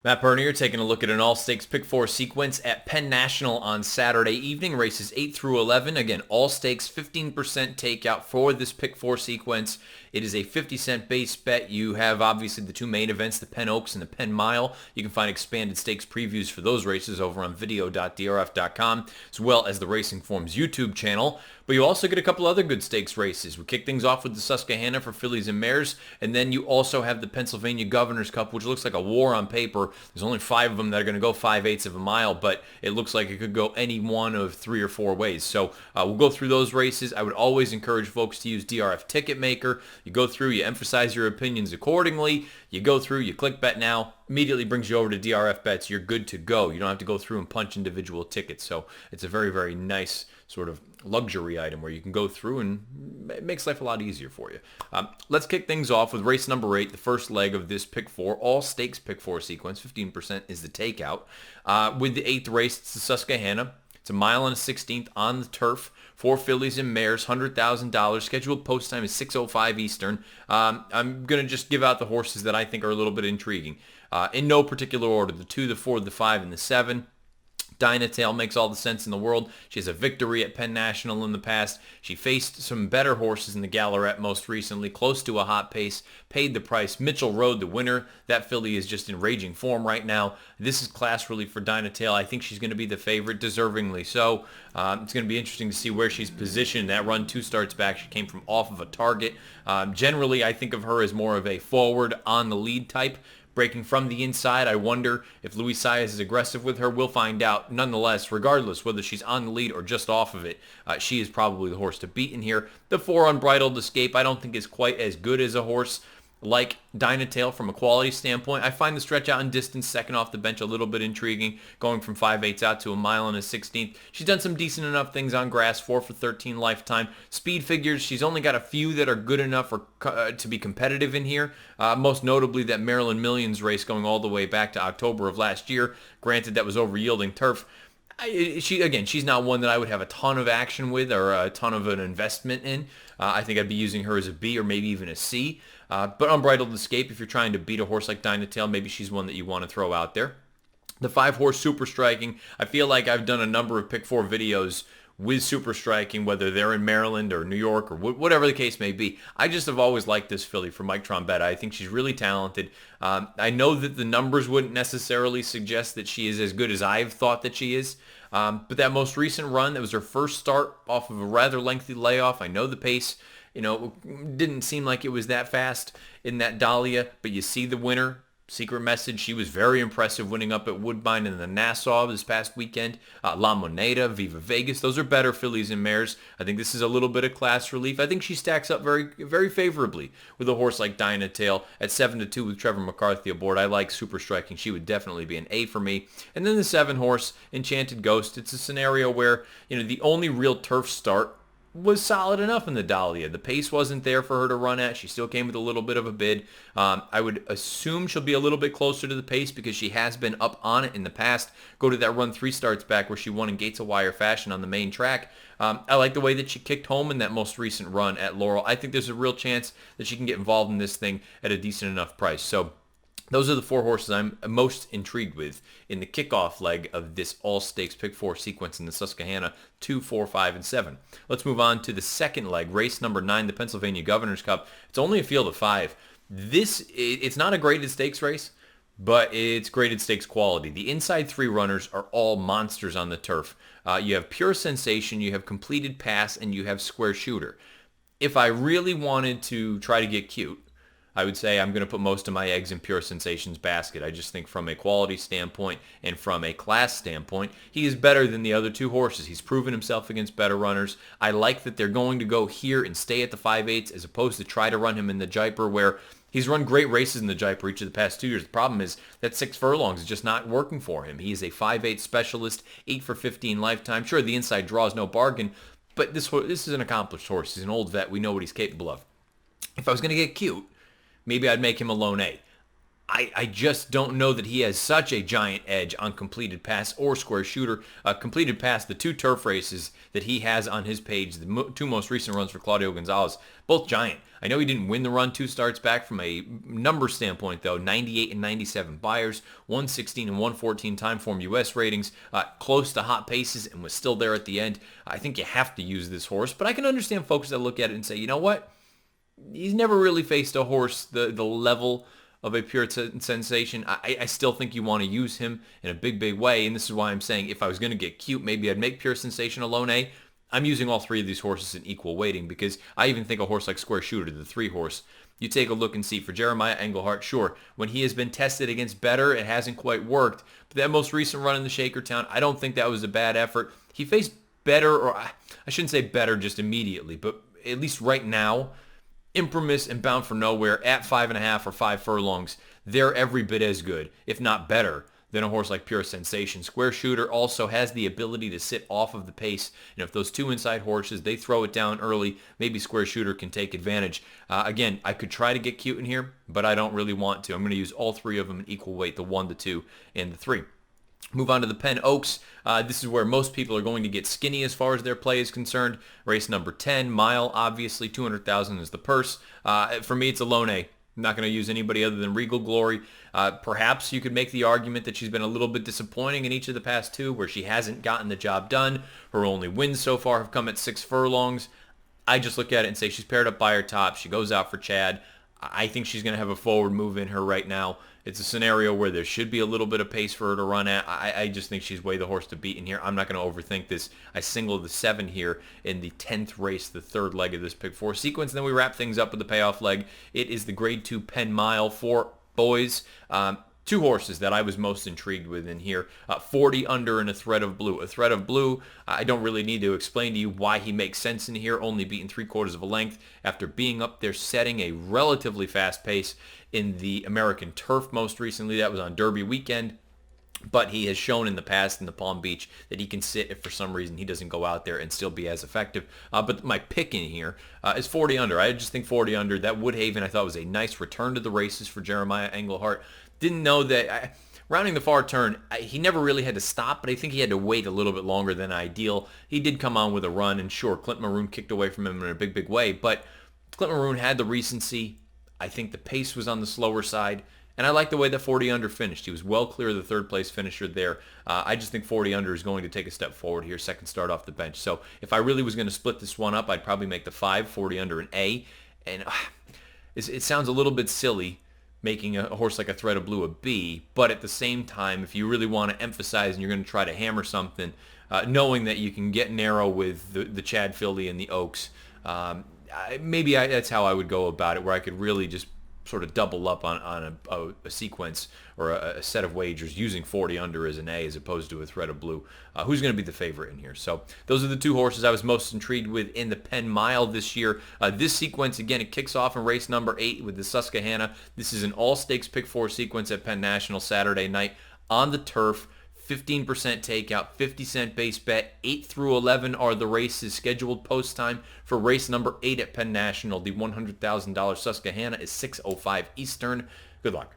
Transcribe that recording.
Matt Bernier here, taking a look at an all-stakes pick four sequence at Penn National on Saturday evening. Races 8 through 11. Again, all-stakes, 15% takeout for this pick four sequence. It is a 50-cent base bet. You have obviously the two main events, the Penn Oaks and the Penn Mile. You can find expanded stakes previews for those races over on video.drf.com, as well as the Racing Forms YouTube channel. But you also get a couple other good stakes races. We kick things off with the Susquehanna for fillies and mares, and then you also have the Pennsylvania Governor's Cup, which looks like a war on paper. There's only 5 of them that are going to go 5/8 of a mile, but it looks like it could go any one of 3 or 4 ways. So we'll go through those races. I would always encourage folks to use DRF Ticket Maker. You go through, you emphasize your opinions accordingly. You go through, you click Bet Now, immediately brings you over to DRF Bets. You're good to go. You don't have to go through and punch individual tickets. So it's a very, very nice sort of luxury item where you can go through and it makes life a lot easier for you. Let's kick things off with race number 8, the first leg of this pick 4, all stakes pick 4 sequence. 15% is the takeout. With the 8th race, it's the Susquehanna. It's a mile and a 16th on the turf. 4 fillies and mares, $100,000. Scheduled post time is 6:05 Eastern. I'm going to just give out the horses that I think are a little bit intriguing. In no particular order, the 2, the 4, the 5, and the 7. Dynatail makes all the sense in the world. She has a victory at Penn National in the past. She faced some better horses in the Gallarette most recently, close to a hot pace, paid the price. Mitchell Road, the winner. That filly is just in raging form right now. This is class relief for Dynatail. I think she's going to be the favorite, deservingly so. It's going to be interesting to see where she's positioned. That run 2 starts back, she came from off of a target. Generally, I think of her as more of a forward on the lead type. Breaking from the inside, I wonder if Luis Saez is aggressive with her. We'll find out. Nonetheless, regardless whether she's on the lead or just off of it, she is probably the horse to beat in here. The 4, Unbridled Escape, I don't think is quite as good as a horse like Dynatail from a quality standpoint. I find the stretch out in distance, second off the bench, a little bit intriguing, going from 5/8 out to a mile and a 16th. She's done some decent enough things on grass, 4 for 13 lifetime. Speed figures, she's only got a few that are good enough to be competitive in here. Most notably that Maryland Millions race going all the way back to October of last year. Granted, that was over yielding turf. She's not one that I would have a ton of action with or a ton of an investment in. I think I'd be using her as a B or maybe even a C. But Unbridled Escape, if you're trying to beat a horse like Dynatail, maybe she's one that you want to throw out there. The 5-horse Super Striking, I feel like I've done a number of pick 4 videos with Super Striking, whether they're in Maryland or New York or whatever the case may be. I just have always liked this filly for Mike Trombetta. I think she's really talented. I know that the numbers wouldn't necessarily suggest that she is as good as I've thought that she is. But that most recent run, that was her first start off of a rather lengthy layoff. I know the pace, didn't seem like it was that fast in that Dahlia, but you see the winner. Secret Message, she was very impressive winning up at Woodbine and the Nassau this past weekend. La Moneda, Viva Vegas, those are better fillies and mares. I think this is a little bit of class relief. I think she stacks up very, very favorably with a horse like Dynatail at 7-2 with Trevor McCarthy aboard. I like Super Striking. She would definitely be an A for me. And then the 7-horse Enchanted Ghost. It's a scenario where, the only real turf start was solid enough in the Dahlia. The pace wasn't there for her to run at. She still came with a little bit of a bid. I would assume she'll be a little bit closer to the pace because she has been up on it in the past. Go to that run 3 starts back where she won in Gates of Wire fashion on the main track. I like the way that she kicked home in that most recent run at Laurel. I think there's a real chance that she can get involved in this thing at a decent enough price. So those are the 4 horses I'm most intrigued with in the kickoff leg of this all-stakes pick 4 sequence in the Susquehanna, 2, 4, 5, and 7. Let's move on to the second leg, race number 9, the Pennsylvania Governor's Cup. It's only a field of 5. It's not a graded stakes race, but it's graded stakes quality. The inside 3 runners are all monsters on the turf. You have Pure Sensation, you have Completed Pass, and you have Square Shooter. If I really wanted to try to get cute, I would say I'm going to put most of my eggs in Pure Sensation's basket. I just think from a quality standpoint and from a class standpoint, he is better than the other 2 horses. He's proven himself against better runners. I like that they're going to go here and stay at the 5/8 as opposed to try to run him in the Jaipur where he's run great races in the Jaipur each of the past 2 years. The problem is that 6 furlongs is just not working for him. He is a 5/8 specialist, 8 for 15 lifetime. Sure, the inside draw is no bargain, but this is an accomplished horse. He's an old vet. We know what he's capable of. If I was going to get cute, maybe I'd make him a lone A. I just don't know that he has such a giant edge on completed pass or square shooter. Completed pass, the two turf races that he has on his page, the two most recent runs for Claudio Gonzalez, both giant. I know he didn't win the run 2 starts back from a number standpoint, though. 98 and 97 buyers, 116 and 114 time form U.S. ratings, close to hot paces, and was still there at the end. I think you have to use this horse, but I can understand folks that look at it and say, you know what? He's never really faced a horse the level of a pure sensation. I still think you want to use him in a big way, and this is why I'm saying if I was going to get cute, maybe I'd make pure sensation a lone A. I'm using all 3 of these horses in equal weighting because I even think a horse like Square Shooter, the 3 horse, you take a look and see for Jeremiah Englehart, sure, when he has been tested against better, it hasn't quite worked. But that most recent run in the Shakertown, I don't think that was a bad effort. He faced better, or I shouldn't say better just immediately, but at least right now, Imprimis and Bound for Nowhere at 5.5 or 5 furlongs, they're every bit as good, if not better, than a horse like Pure Sensation. Square Shooter also has the ability to sit off of the pace, and if those 2 inside horses, they throw it down early, maybe Square Shooter can take advantage. Again, I could try to get cute in here, but I don't really want to. I'm going to use all 3 of them in equal weight, the 1, the 2, and the 3. Move on to the Penn Oaks. This is where most people are going to get skinny as far as their play is concerned. Race number 10, mile, obviously, 200,000 is the purse. For me, it's a lone A. I'm not going to use anybody other than Regal Glory. Perhaps you could make the argument that she's been a little bit disappointing in each of the past 2 where she hasn't gotten the job done. Her only wins so far have come at 6 furlongs. I just look at it and say she's paired up by her top. She goes out for Chad. I think she's going to have a forward move in her right now. It's a scenario where there should be a little bit of pace for her to run at. I just think she's way the horse to beat in here. I'm not going to overthink this. I single the 7 here in the 10th race, the 3rd leg of this Pick 4 sequence. And then we wrap things up with the payoff leg. It is the Grade 2 Penn Mile for boys. 2 horses that I was most intrigued with in here. 40 under and a Thread of Blue. A Thread of Blue, I don't really need to explain to you why he makes sense in here, only beaten 3/4 of a length after being up there setting a relatively fast pace in the American Turf most recently. That was on Derby weekend. But he has shown in the past in the Palm Beach that he can sit if for some reason he doesn't go out there and still be as effective. But my pick in here is 40 under. I just think 40 under. That Woodhaven I thought was a nice return to the races for Jeremiah Englehart. Didn't know that... rounding the far turn, he never really had to stop, but I think he had to wait a little bit longer than ideal. He did come on with a run, and sure, Clint Maroon kicked away from him in a big way, but Clint Maroon had the recency. I think the pace was on the slower side, and I like the way that 40 under finished. He was well clear of the 3rd place finisher there. I just think 40 under is going to take a step forward here, second start off the bench. So if I really was going to split this one up, I'd probably make the 5, 40 under an A, and it sounds a little bit silly making a horse like a Thread of Blue a B, but at the same time, if you really want to emphasize and you're going to try to hammer something, knowing that you can get narrow with the Chad Filly and the Oaks, that's how I would go about it, where I could really just sort of double up on a sequence or a set of wagers using 40 under as an A as opposed to a Thread of Blue. Who's going to be the favorite in here? So those are the 2 horses I was most intrigued with in the Penn Mile this year. This sequence, again, it kicks off in race number 8 with the Susquehanna. This is an all-stakes Pick 4 sequence at Penn National Saturday night on the turf. 15% takeout, 50-cent base bet. 8 through 11 are the races. Scheduled post time for race number 8 at Penn National. The $100,000 Susquehanna is 6:05 Eastern. Good luck.